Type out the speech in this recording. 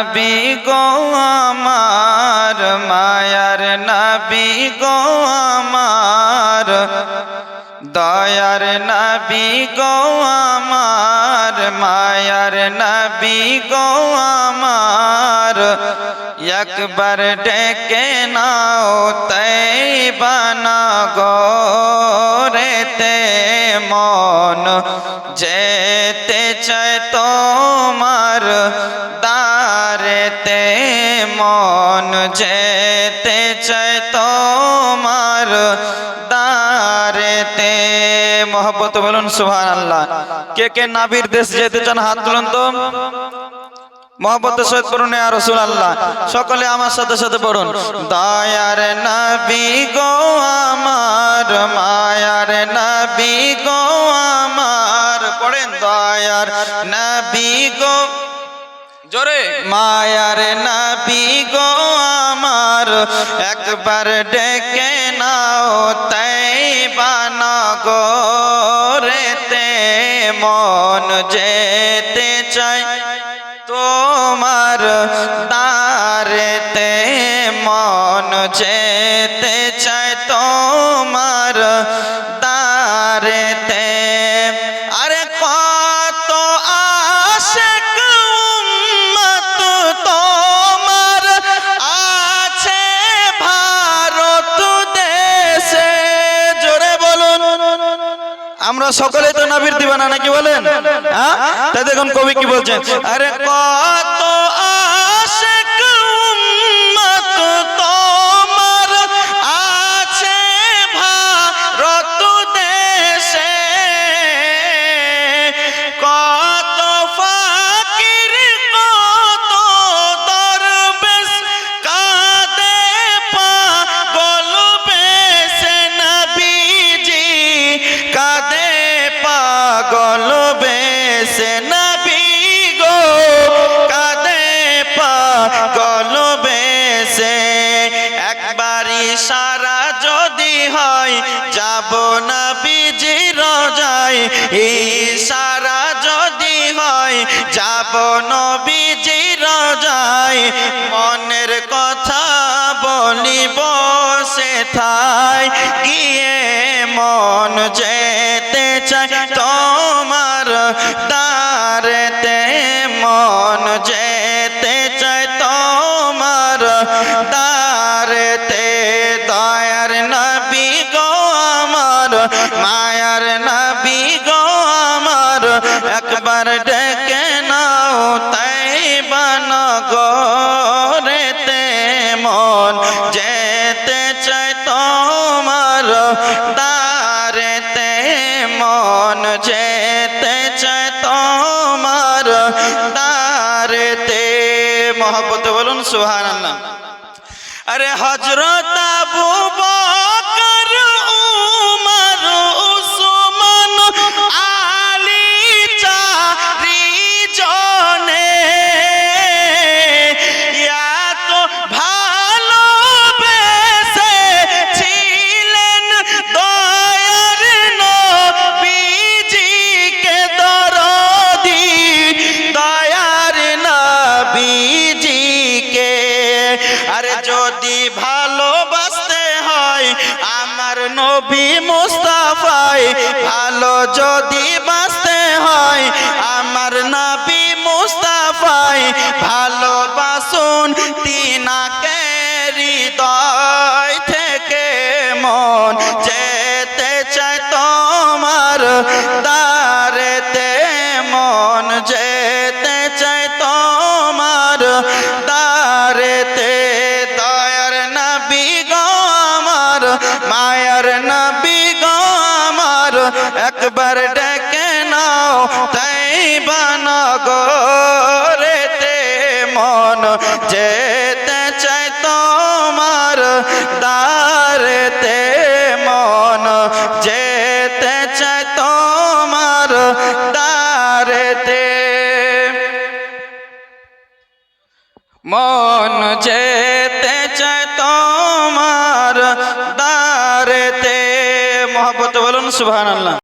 নবী গো আমার, মায়ার নবী গো আমার, দয়ার নবী গো আমার, মায়ার নবী গো আমার, একবার ডেকে নাও তৈবা নগরেতে মন যেতে চায় তোমার দারেতে, মন যেতে চায় তোমার দারেতে। মোহব্বত বলুন সুবহানাল্লাহ। কে কে নবীর দেশ যেতে চান হাত তুলুন তো। মোহব্বতের সহিত পড়ুন ইয়া রাসূলুল্লাহ। সকলে আমার সাথে সাথে পড়ুন। দয়ার নবী গো আমার, মায়ার নবী গো আমার, পড়েন দয়ার নবী গো, জোরে, মায়ার নবী গো আমার, একবার ডেকে নাও তৈবা নগরেতে মন যেতে চায় তোমার দারেতে, মন যেতে চায় তোমার দারেতে। আরে কত আশিক উম্মত তোমার আছে ভারত দেশে, জোরে বলুন। আমরা সকলে তো নবীর দিওয়ানা নাকি বলেন? হ্যাঁ, তাই দেখুন কবি কি বলছেন। আরে কত আশিক উম্মত তোমার আছে ভারত দেশে, কত ফাকির কত দরবেশ কাঁদে পাগল বেশে, নবীজি কাঁদে পাগল বেশে, নবী গো কাঁদে পাগল বেশে। একবার ইশারা যদি হয় যাব নবীজির রোজায়, ইশারা যদি হয় যাব নবীজির রোজায়, মনের কথা বলিব সেথায় গিয়ে মন যেতে চায় তোমার দারেতে, মন যেতে চায় তোমার দারেতে। দয়ার নবী গো আমার, মায়ার নবী গো আমার, একবার ডেকে নাও তৈবা নগরেতে মন যেতে চায় তোমার দারেতে, মন যেতে চায় তোমার দারেতে। মোহব্বত বলুন সুবহানাল্লাহ। আরে হযরত আবু বকর উমর উসমান আলী চারি জনে এত ভালোবেসেছিলেন দয়ার নবীজিকে, দরদি দয়ার নবীজিকে। আরে যদি ভালোবাসতে হয় আমার নবী মুস্তাফায়, ভালো যদি বাসতে হয় আমার নবী মুস্তাফায়, ভালোবাসুন তিনাকে হৃদয় থেকে, মন যেতে চায় তোমার দারেতে, মন যেতে চায় তোমার দারেতে। দয়ার নবী গো আমার, মায়ার নবী গো আমার, একবার ডেকে নাও তৈবা নগরেতে মন যেতে চায় তোমার দারেতে, মন যেতে চায় তোমার দারেতে, মন যেতে চায় তোমার দারেতে। মোহব্বত বলুন সুবহানাল্লাহ।